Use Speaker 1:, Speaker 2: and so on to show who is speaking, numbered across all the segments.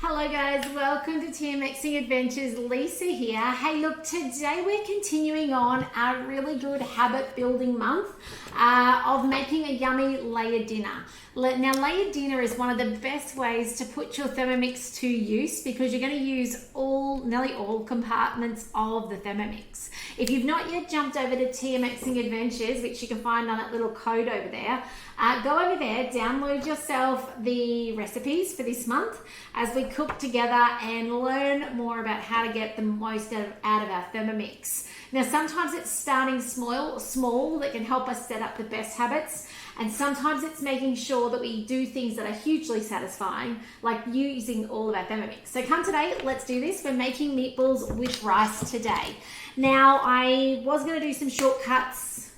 Speaker 1: Hello guys, welcome to Thermomix Adventures. Lisa here. Hey look, today we're continuing on our really good habit building month of making a yummy layered dinner. Now layered dinner is one of the best ways to put your Thermomix to use because you're going to use nearly all compartments of the Thermomix. If you've not yet jumped over to Thermomix Adventures, which you can find on that little code over there, go over there, download yourself the recipes for this month as we cook together and learn more about how to get the most out of our Thermomix. Now sometimes it's starting small that can help us set up the best habits, and sometimes it's making sure that we do things that are hugely satisfying, like using all of our Thermomix. So come today, let's do this. We're making meatballs with rice today. Now I was going to do some shortcuts.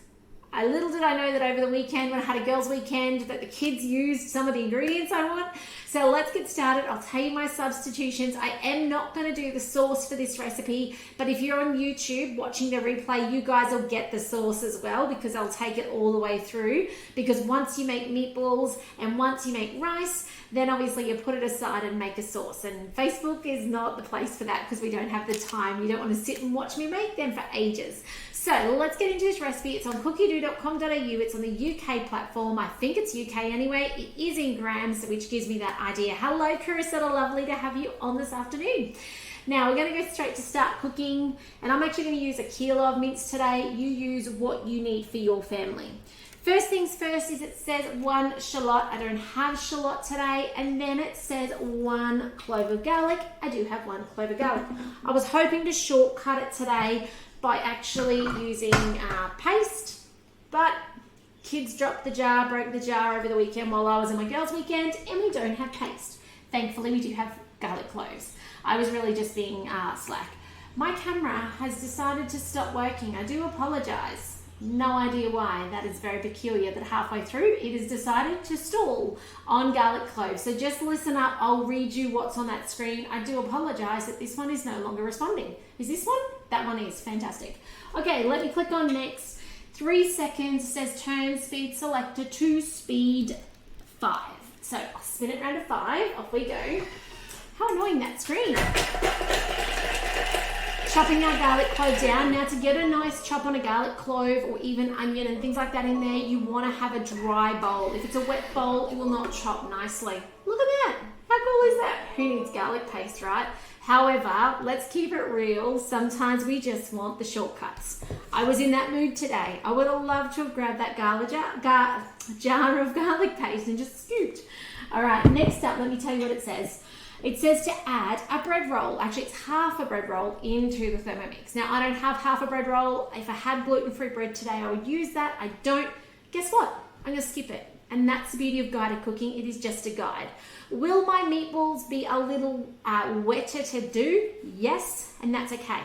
Speaker 1: Little did I know that over the weekend when I had a girls' weekend that the kids used some of the ingredients I want. So let's get started. I'll tell you my substitutions. I am not going to do the sauce for this recipe, but if you're on YouTube watching the replay, you guys will get the sauce as well because I'll take it all the way through. Because once you make meatballs and once you make rice, then obviously you put it aside and make a sauce. And Facebook is not the place for that because we don't have the time. You don't want to sit and watch me make them for ages. So let's get into this recipe. It's on cookiedoo.com.au. It's on the UK platform. I think it's UK anyway. It is in grams, which gives me that idea. Hello, Carissa. Lovely to have you on this afternoon. Now we're going to go straight to start cooking, and I'm actually going to use 1 kilo of mince today. You use what you need for your family. First things first is it says 1 shallot. I don't have shallot today. And then it says 1 clove of garlic. I do have 1 clove of garlic. I was hoping to shortcut it today by actually using paste, but kids dropped the jar, broke the jar over the weekend while I was in my girls' weekend, and we don't have paste. Thankfully, we do have garlic cloves. I was really just being slack. My camera has decided to stop working. I do apologize. No idea why. That is very peculiar that halfway through it has decided to stall on garlic cloves. So just listen up. I'll read you what's on that screen. I do apologize that this one is no longer responding. Is this one? That one is. Fantastic. Okay, let me click on next. 3 seconds. It says turn speed selector to speed 5. So I'll spin it around to 5. Off we go. How annoying that screen. Chopping our garlic clove down. Now to get a nice chop on a garlic clove or even onion and things like that in there, you want to have a dry bowl. If it's a wet bowl, it will not chop nicely. Look at that. How cool is that? Who needs garlic paste, right? However, let's keep it real. Sometimes we just want the shortcuts. I was in that mood today. I would have loved to have grabbed that jar of garlic paste and just scooped. All right, next up, let me tell you what it says. It says to add a bread roll. Actually, it's half a bread roll into the Thermomix. Now, I don't have half a bread roll. If I had gluten-free bread today, I would use that. I don't. Guess what? I'm going to skip it. And that's the beauty of guided cooking. It is just a guide. Will my meatballs be a little wetter to do? Yes, and that's okay.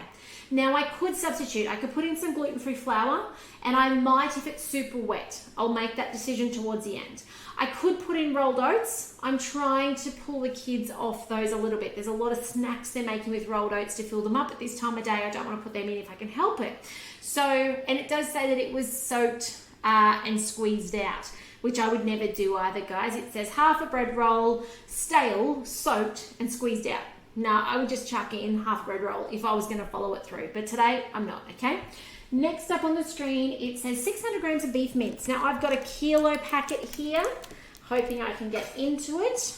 Speaker 1: Now, I could substitute. I could put in some gluten-free flour, and I might if it's super wet. I'll make that decision towards the end. I could put in rolled oats. I'm trying to pull the kids off those a little bit. There's a lot of snacks they're making with rolled oats to fill them up at this time of day. I don't want to put them in if I can help it. So, and it does say that it was soaked and squeezed out, which I would never do either, guys. It says half a bread roll, stale, soaked, and squeezed out. No, I would just chuck in half a bread roll if I was going to follow it through. But today, I'm not, okay? Next up on the screen, it says 600 grams of beef mince. Now, I've got 1 kilo packet here, hoping I can get into it.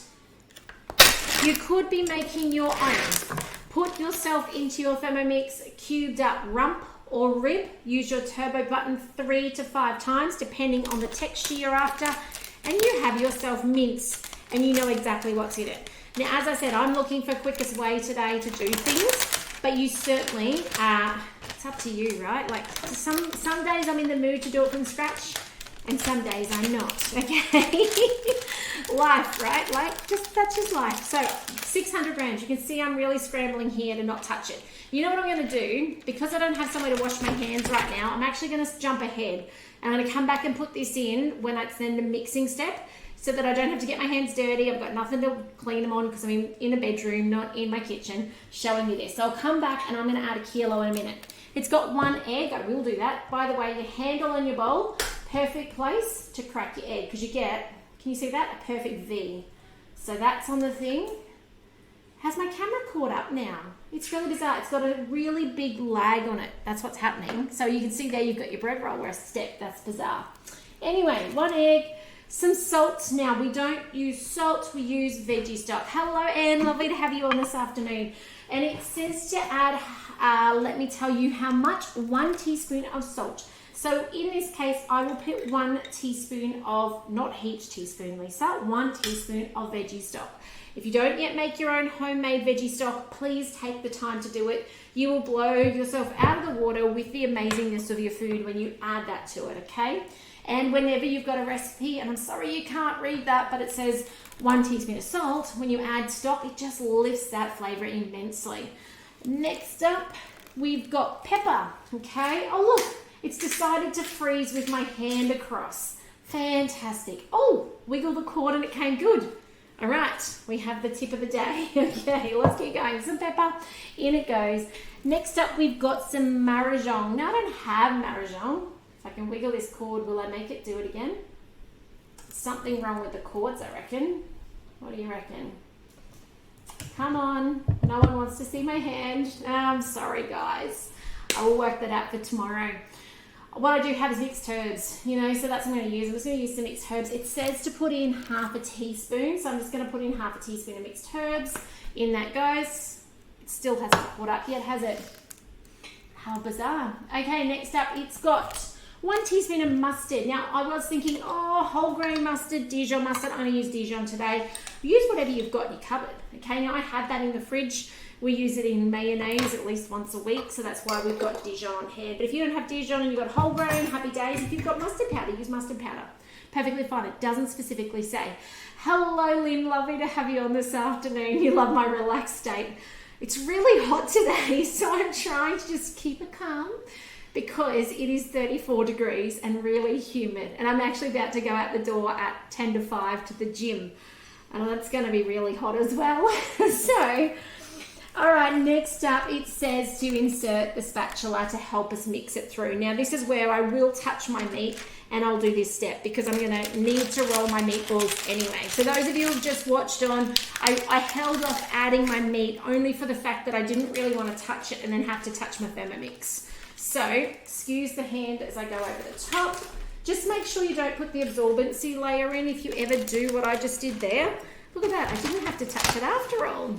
Speaker 1: You could be making your own. Put yourself into your Thermomix cubed up rump or rib. Use your turbo button 3 to 5 times, depending on the texture you're after. And you have yourself mince, and you know exactly what's in it. Now, as I said, I'm looking for quickest way today to do things, but you certainly, it's up to you, right? Like some days I'm in the mood to do it from scratch, and some days I'm not, okay? Life, right? Like, that's just life. So 600 grams, you can see I'm really scrambling here to not touch it. You know what I'm gonna do? Because I don't have somewhere to wash my hands right now, I'm actually gonna jump ahead. I'm gonna come back and put this in when it's in the mixing step, so that I don't have to get my hands dirty. I've got nothing to clean them on because I'm in a bedroom, not in my kitchen, showing you this. So I'll come back and I'm going to add 1 kilo in a minute. It's got 1 egg. I will do that. By the way, your handle in your bowl, perfect place to crack your egg because you get, can you see that? A perfect V. So that's on the thing. Has my camera caught up now? It's really bizarre. It's got a really big lag on it. That's what's happening. So you can see there you've got your bread roll where a step. That's bizarre. Anyway, 1 egg, some salt. Now, we don't use salt, we use veggie stock. Hello, Anne. Lovely to have you on this afternoon. And it says to add, let me tell you how much, 1 teaspoon of salt. So in this case, I will put 1 teaspoon of, not each teaspoon, Lisa, 1 teaspoon of veggie stock. If you don't yet make your own homemade veggie stock, please take the time to do it. You will blow yourself out of the water with the amazingness of your food when you add that to it, okay? And whenever you've got a recipe, and I'm sorry you can't read that, but it says 1 teaspoon of salt, when you add stock, it just lifts that flavor immensely. Next up, we've got pepper, okay? Oh, look, it's decided to freeze with my hand across. Fantastic. Oh, wiggle the cord and it came good. All right, we have the tip of the day. Okay, let's keep going. Some pepper, in it goes. Next up, we've got some marignon. Now, I don't have marignon. If I can wiggle this cord, will I make it do it again? Something wrong with the cords, I reckon. What do you reckon? Come on. No one wants to see my hand. I'm sorry, guys. I will work that out for tomorrow. What I do have is mixed herbs, you know, so that's what I'm going to use. I'm just going to use some mixed herbs. It says to put in half a teaspoon, so I'm just going to put in half a teaspoon of mixed herbs. In that goes. It still hasn't caught up yet, has it? How bizarre. Okay, next up, it's got 1 teaspoon of mustard. Now, I was thinking, oh, whole grain mustard, Dijon mustard. I'm going to use Dijon today. Use whatever you've got in your cupboard. Okay, now I had that in the fridge. We use it in mayonnaise at least once a week, so that's why we've got Dijon on hand. But if you don't have Dijon and you've got whole grain, happy days. If you've got mustard powder, use mustard powder. Perfectly fine. It doesn't specifically say. Hello, Lynn. Lovely to have you on this afternoon. You love my relaxed state. It's really hot today, so I'm trying to just keep it calm because it is 34 degrees and really humid. And I'm actually about to go out the door at 10 to 5 to the gym. And that's going to be really hot as well. So... all right, next up, it says to insert the spatula to help us mix it through. Now, this is where I will touch my meat and I'll do this step because I'm going to need to roll my meatballs anyway. So those of you who've just watched on, I held off adding my meat only for the fact that I didn't really want to touch it and then have to touch my Thermomix. So, excuse the hand as I go over the top. Just make sure you don't put the absorbency layer in if you ever do what I just did there. Look at that, I didn't have to touch it after all.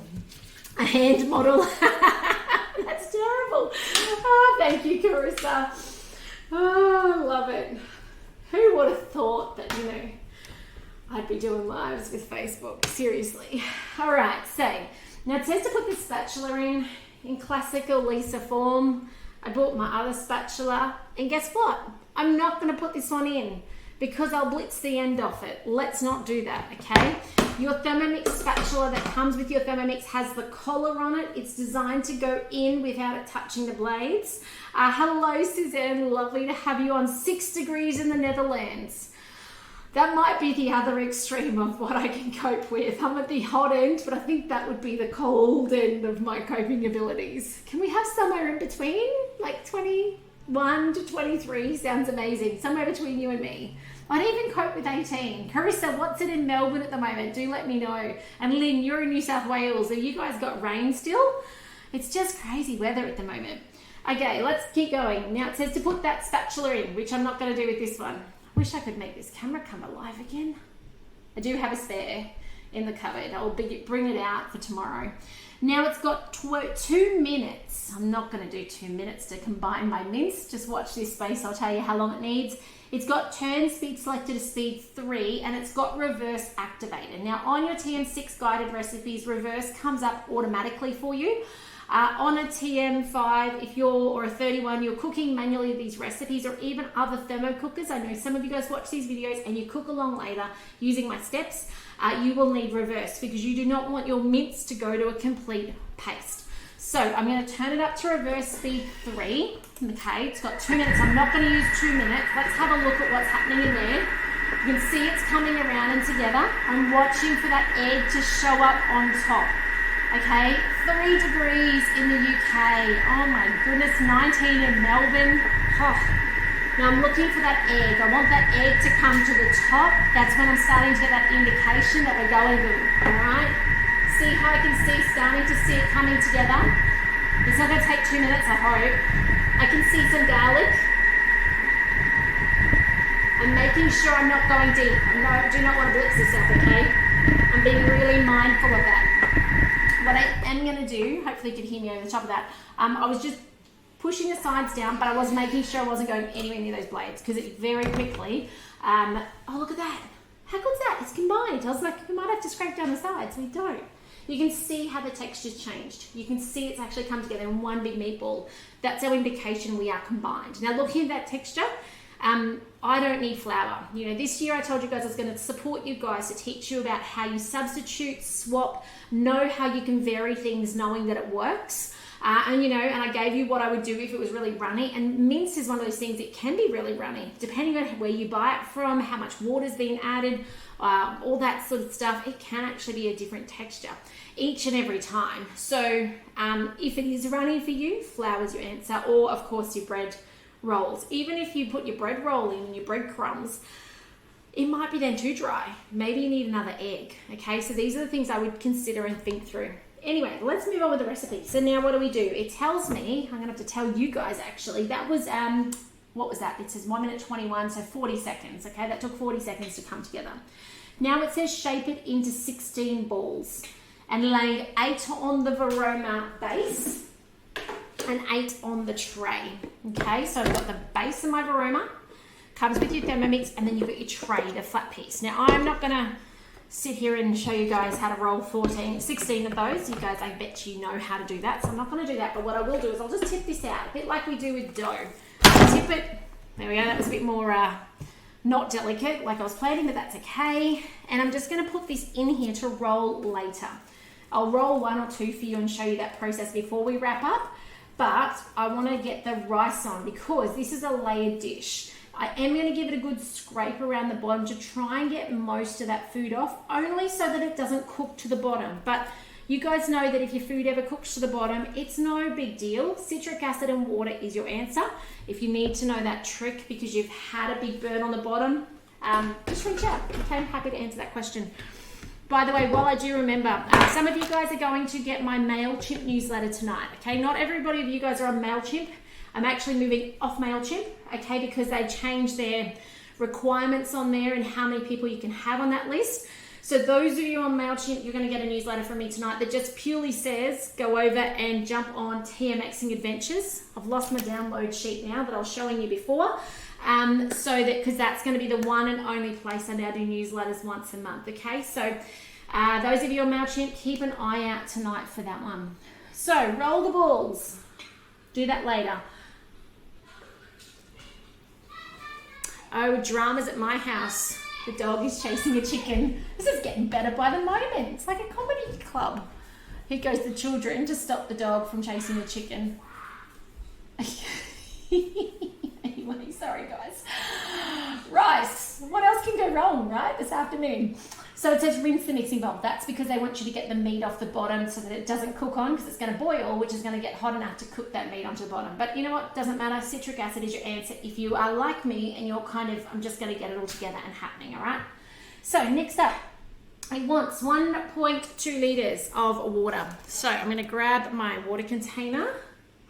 Speaker 1: A hand model. That's terrible. Oh, thank you, Carissa. Oh, I love it. Who would have thought that, you know, I'd be doing lives with Facebook? Seriously. All right, so now it says to put the spatula in classical Lisa form. I bought my other spatula, and guess what? I'm not going to put this one in because I'll blitz the end off it. Let's not do that, okay? Your Thermomix spatula that comes with your Thermomix has the collar on it. It's designed to go in without it touching the blades. Hello, Suzanne. Lovely to have you on. 6 degrees in the Netherlands. That might be the other extreme of what I can cope with. I'm at the hot end, but I think that would be the cold end of my coping abilities. Can we have somewhere in between? Like 21 to 23 sounds amazing. Somewhere between you and me. I'd even cope with 18. Carissa, what's it in Melbourne at the moment? Do let me know. And Lynn, you're in New South Wales. Have you guys got rain still? It's just crazy weather at the moment. Okay, let's keep going. Now it says to put that spatula in, which I'm not going to do with this one. I wish I could make this camera come alive again. I do have a spare in the cupboard. I'll bring it out for tomorrow. Now it's got 2 minutes. I'm not going to do 2 minutes to combine my mince. Just watch this space. I'll tell you how long it needs. It's got turn speed selected to speed 3 and it's got reverse activated. Now on your TM6 guided recipes, reverse comes up automatically for you. On a TM5, if you're, or a 31, you're cooking manually these recipes or even other thermo cookers. I know some of you guys watch these videos and you cook along later using my steps. You will need reverse because you do not want your mince to go to a complete paste. So I'm going to turn it up to reverse speed 3. Okay, it's got 2 minutes. I'm not going to use 2 minutes. Let's have a look at what's happening in there. You can see it's coming around and together. I'm watching for that egg to show up on top. Okay, 3 degrees in the UK. Oh my goodness, 19 in Melbourne. Oh. Now I'm looking for that egg. I want that egg to come to the top. That's when I'm starting to get that indication that we're going good. All right, See how I can see, starting to see it coming together. It's not going to take 2 minutes, I hope. I can see some garlic. I'm making sure I'm not going deep. I do not want to blitz this up, okay? I'm being really mindful of that. What I am going to do, hopefully you can hear me over the top of that, I was just pushing the sides down, but I was making sure I wasn't going anywhere near those blades because it very quickly, oh, look at that. How good's that? It's combined. I was like, we might have to scrape down the sides. We don't. You can see how the texture's changed. You can see it's actually come together in one big meatball. That's our indication we are combined. Now looking at that texture, I don't need flour. You know, this year I told you guys I was going to support you guys to teach you about how you substitute, swap, know how you can vary things knowing that it works. And I gave you what I would do if it was really runny. And mince is one of those things, it can be really runny, depending on where you buy it from, how much water's being added, all that sort of stuff. It can actually be a different texture each and every time. So if it is runny for you, flour's your answer, or of course your bread rolls. Even if you put your bread roll in your breadcrumbs, it might be then too dry. Maybe you need another egg. Okay, so these are the things I would consider and think through. Anyway, let's move on with the recipe. So now what do we do? It tells me, I'm gonna have to tell you guys actually, that was, what was that? It says 1 minute 21, so 40 seconds, okay? That took 40 seconds to come together. Now it says shape it into 16 balls and lay 8 on the Vorwerk base and 8 on the tray, okay? So I've got the base of my Vorwerk, comes with your Thermomix, and then you've got your tray, the flat piece. Now I'm not gonna sit here and show you guys how to roll 16 of those. You guys, I bet you know how to do that, so I'm not going to do that. But what I will do is I'll just tip this out, a bit like we do with dough. Tip it. There we go. That was a bit more not delicate, like I was plating, but that's okay. And I'm just going to put this in here to roll later. I'll roll 1 or 2 for you and show you that process before we wrap up. But I want to get the rice on because this is a layered dish. I am going to give it a good scrape around the bottom to try and get most of that food off, only so that it doesn't cook to the bottom. But you guys know that if your food ever cooks to the bottom, it's no big deal. Citric acid and water is your answer. If you need to know that trick because you've had a big burn on the bottom, just reach out. Okay, I'm happy to answer that question. By the way, while I do remember, some of you guys are going to get my MailChimp newsletter tonight. Okay, not everybody of you guys are on MailChimp. I'm actually moving off MailChimp, okay, because they changed their requirements on there and how many people you can have on that list. So those of you on MailChimp, you're going to get a newsletter from me tonight that just purely says, go over and jump on TMXing Adventures. I've lost my download sheet now that I was showing you before. Because that's going to be the one and only place I now do newsletters once a month, okay? So those of you on MailChimp, keep an eye out tonight for that one. So roll the balls. Do that later. Oh, dramas at my house. The dog is chasing a chicken. This is getting better by the moment. It's like a comedy club. Here goes the children to stop the dog from chasing the chicken. Anyway, sorry guys. Rice. What else can go wrong, right, this afternoon? So it says rinse the mixing bowl. That's because they want you to get the meat off the bottom so that it doesn't cook on because it's going to boil, which is going to get hot enough to cook that meat onto the bottom. But you know what? Doesn't matter. Citric acid is your answer if you are like me and you're kind of, I'm just going to get it all together and happening, all right? So next up, it wants 1.2 litres of water. So I'm going to grab my water container.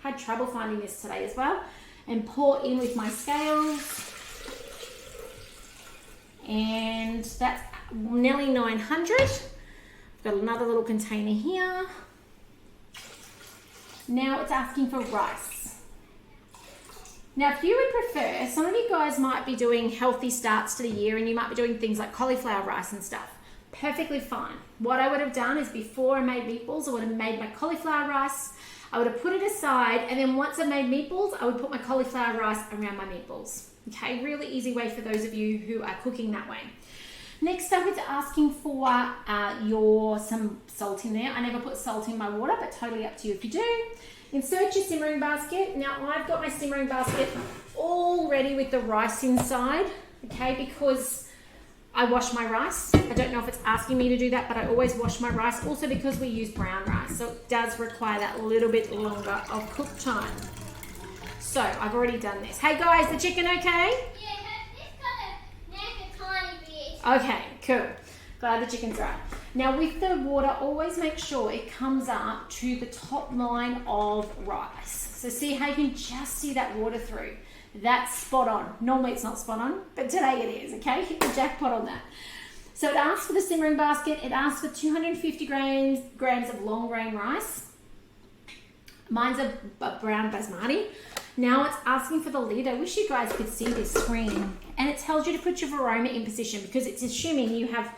Speaker 1: Had trouble finding this today as well. And pour in with my scales. And that's nearly 900. I've got another little container here. Now it's asking for rice. Now if you would prefer, some of you guys might be doing healthy starts to the year and you might be doing things like cauliflower rice and stuff. Perfectly fine. What I would have done is before I made meatballs, I would have made my cauliflower rice. I would have put it aside, and then once I made meatballs, I would put my cauliflower rice around my meatballs. Okay, really easy way for those of you who are cooking that way. Next up, it's asking for some salt in there. I never put salt in my water, but totally up to you if you do. Insert your simmering basket. Now, I've got my simmering basket all ready with the rice inside, okay, because I wash my rice. I don't know if it's asking me to do that, but I always wash my rice, also because we use brown rice, so it does require that little bit longer of cook time. So, I've already done this. Hey guys, the chicken okay?
Speaker 2: Yeah, it's got a neck a tiny bit.
Speaker 1: Okay, cool. Glad the chicken's right. Now with the water, always make sure it comes up to the top line of rice. So see how you can just see that water through. That's spot on. Normally it's not spot on, but today it is, okay? Hit the jackpot on that. So it asks for the simmering basket. It asks for 250 grams of long grain rice. Mine's a brown basmati. Now it's asking for the lid. I wish you guys could see this screen. And it tells you to put your Vorwerk in position because it's assuming you have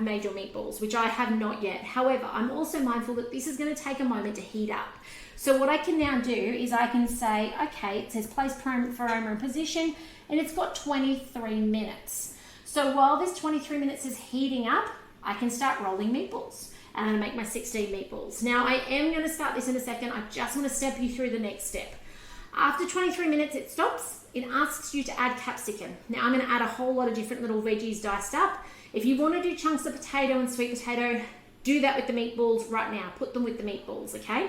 Speaker 1: made your meatballs, which I have not yet. However, I'm also mindful that this is going to take a moment to heat up. So what I can now do is I can say, okay, it says place Vorwerk in position, and it's got 23 minutes. So while this 23 minutes is heating up, I can start rolling meatballs. And I'm going to make my 16 meatballs. Now I am going to start this in a second. I just want to step you through the next step. After 23 minutes, it stops. It asks you to add capsicum. Now I'm going to add a whole lot of different little veggies diced up. If you want to do chunks of potato and sweet potato, do that with the meatballs right now. Put them with the meatballs, okay?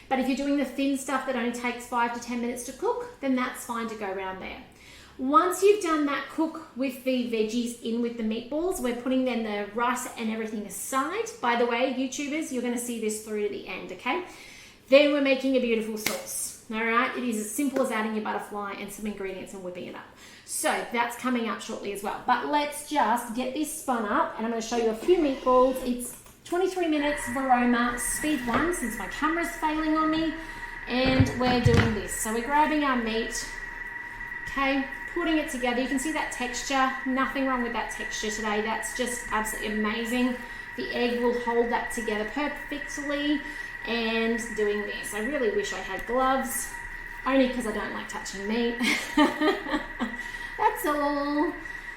Speaker 1: But if you're doing the thin stuff that only takes 5 to 10 minutes to cook, then that's fine to go around there. Once you've done that cook with the veggies in with the meatballs, we're putting then the rice and everything aside. By the way, YouTubers, you're going to see this through to the end, okay? Then we're making a beautiful sauce, all right? It is as simple as adding your butterfly and some ingredients and whipping it up. So that's coming up shortly as well. But let's just get this spun up, and I'm going to show you a few meatballs. It's 23 minutes, Vorwerk, speed 1, since my camera's failing on me. And we're doing this. So we're grabbing our meat, okay, putting it together. You can see that texture. Nothing wrong with that texture today. That's just absolutely amazing. The egg will hold that together perfectly. And doing this. I really wish I had gloves, only because I don't like touching meat. That's all.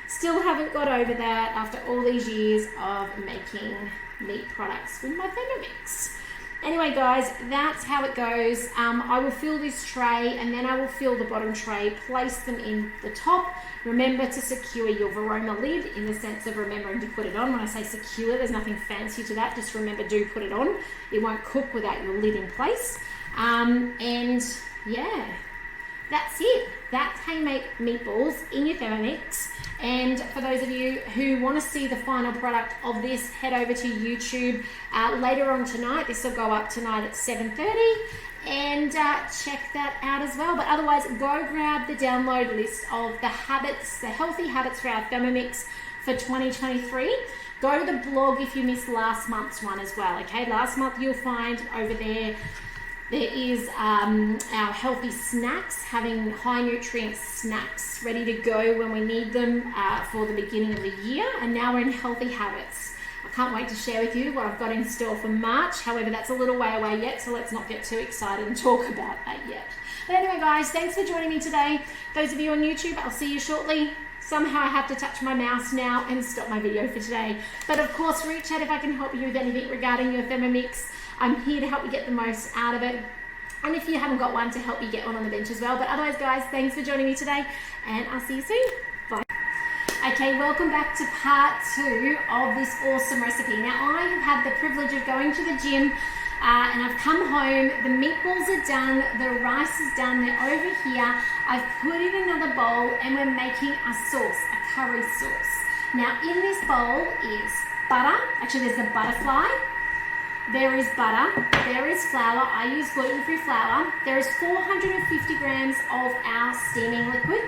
Speaker 1: Still haven't got over that after all these years of making meat products with my Thermomix. Anyway, guys, that's how it goes. I will fill this tray and then I will fill the bottom tray, place them in the top. Remember to secure your Vorwerk lid in the sense of remembering to put it on. When I say secure, there's nothing fancy to that. Just remember, do put it on. It won't cook without your lid in place. And yeah, that's it. That's how you make meatballs in your Thermomix. And for those of you who want to see the final product of this, head over to YouTube later on tonight. This will go up tonight at 7:30, and check that out as well. But otherwise, go grab the download list of the habits, the healthy habits for our Thermomix for 2023. Go to the blog if you missed last month's one as well, okay? Last month you'll find over there is our healthy snacks, having high nutrient snacks ready to go when we need them for the beginning of the year. And now we're in healthy habits. I can't wait to share with you what I've got in store for March. However, that's a little way away yet, so let's not get too excited and talk about that yet. But anyway, guys, thanks for joining me today. Those of you on YouTube, I'll see you shortly. Somehow I have to touch my mouse now and stop my video for today. But of course, reach out if I can help you with anything regarding your Thermomix. I'm here to help you get the most out of it. And if you haven't got one, to help you get one on the bench as well. But otherwise, guys, thanks for joining me today, and I'll see you soon. Bye. Okay, welcome back to part 2 of this awesome recipe. Now, I have had the privilege of going to the gym and I've come home. The meatballs are done, the rice is done, they're over here. I've put in another bowl and we're making a sauce, a curry sauce. Now, in this bowl is butter. Actually, there's the butterfly. There is butter, there is flour. I use gluten-free flour. There is 450 grams of our steaming liquid.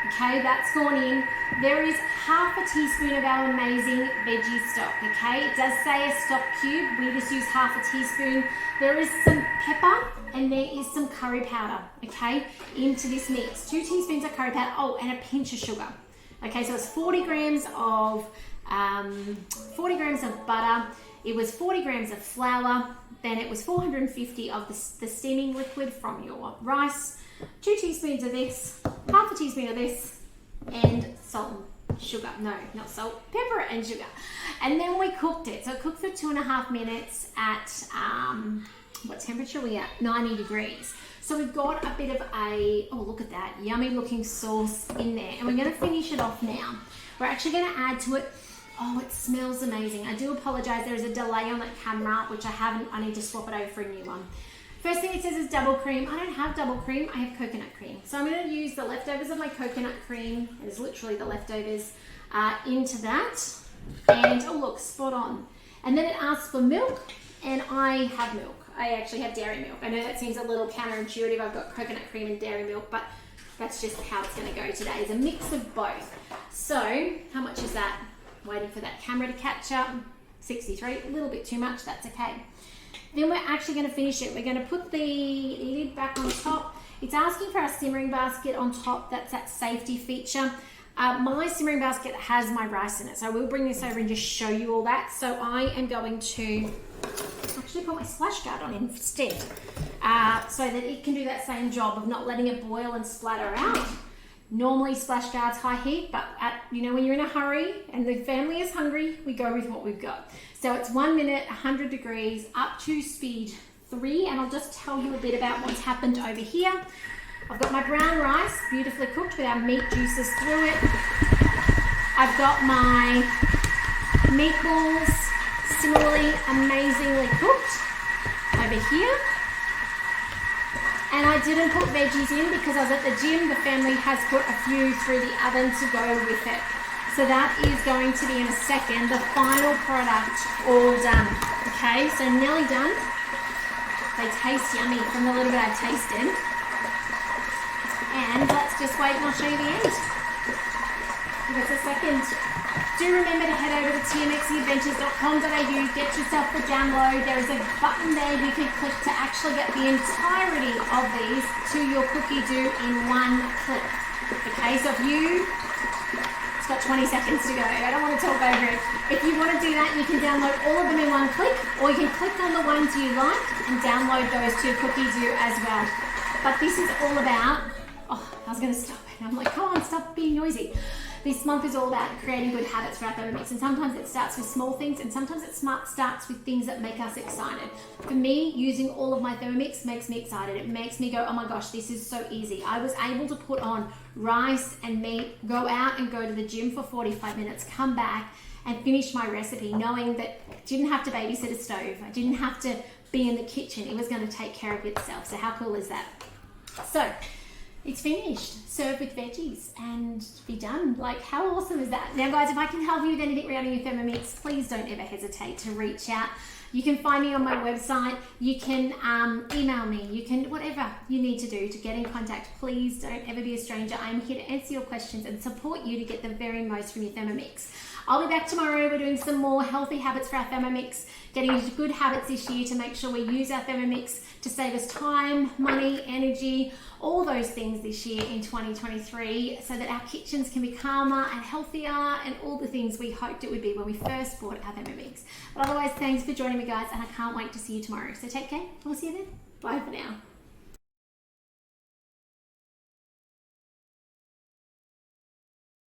Speaker 1: Okay, that's gone in. There is half a teaspoon of our amazing veggie stock. Okay, it does say a stock cube. We just use half a teaspoon. There is some pepper and there is some curry powder, okay, into this mix. 2 teaspoons of curry powder, oh, and a pinch of sugar. Okay, so it's 40 grams of butter. It was 40 grams of flour, then it was 450 of the steaming liquid from your rice, 2 teaspoons of this, half a teaspoon of this, and salt and sugar. No, not salt, pepper and sugar. And then we cooked it. So it cooked for 2.5 minutes at, what temperature are we at? 90 degrees. So we've got a bit of a, oh, look at that, yummy looking sauce in there. And we're going to finish it off now. We're actually going to add to it. Oh, it smells amazing. I do apologize. There is a delay on that camera, which I haven't. I need to swap it over for a new one. First thing it says is double cream. I don't have double cream. I have coconut cream. So I'm going to use the leftovers of my coconut cream. It is literally the leftovers into that. And oh look, spot on. And then it asks for milk, and I have milk. I actually have dairy milk. I know that seems a little counterintuitive. I've got coconut cream and dairy milk, but that's just how it's going to go today. It's a mix of both. So how much is that? Waiting for that camera to catch up. 63, a little bit too much, that's okay. Then we're actually going to finish it. We're going to put the lid back on top. It's asking for our simmering basket on top. That's that safety feature. My simmering basket has my rice in it, so I will bring this over and just show you all that. So I am going to actually put my splash guard on instead, so that it can do that same job of not letting it boil and splatter out. Normally splash guards high heat, but when you're in a hurry and the family is hungry, we go with what we've got. So it's 1 minute, 100 degrees, up to speed 3, and I'll just tell you a bit about what's happened over here. I've got my brown rice, beautifully cooked with our meat juices through it. I've got my meatballs, similarly amazingly cooked over here. And I didn't put veggies in because I was at the gym. The family has put a few through the oven to go with it. So that is going to be in a second, the final product all done. Okay, so nearly done. They taste yummy from the little bit I've tasted. And let's just wait and I'll show you the end. Give us a second. Do remember to head over to thermomixadventures.com.au, get yourself the download. There is a button there you can click to actually get the entirety of these to your cookie dough in one click. Okay, so it's got 20 seconds to go. I don't want to talk over it. If you want to do that, you can download all of them in one click, or you can click on the ones you like and download those to your cookie dough as well. But this is all about, I was going to stop and I'm like, come on, stop being noisy. This month is all about creating good habits for our Thermomix, and sometimes it starts with small things, and sometimes it starts with things that make us excited. For me, using all of my Thermomix makes me excited. It makes me go, oh my gosh, this is so easy. I was able to put on rice and meat, go out and go to the gym for 45 minutes, come back and finish my recipe, knowing that I didn't have to babysit a stove. I didn't have to be in the kitchen. It was going to take care of itself. So how cool is that? So it's finished, served with veggies and be done. Like, how awesome is that? Now guys, if I can help you with anything regarding your Thermomix, please don't ever hesitate to reach out. You can find me on my website. You can email me. You can, whatever you need to do to get in contact. Please don't ever be a stranger. I'm here to answer your questions and support you to get the very most from your Thermomix. I'll be back tomorrow. We're doing some more healthy habits for our Thermomix, getting into good habits this year to make sure we use our Thermomix to save us time, money, energy, all those things this year in 2023, so that our kitchens can be calmer and healthier and all the things we hoped it would be when we first bought our Thermomix. But otherwise, thanks for joining me guys, and I can't wait to see you tomorrow. So take care. We'll see you then. Bye for now.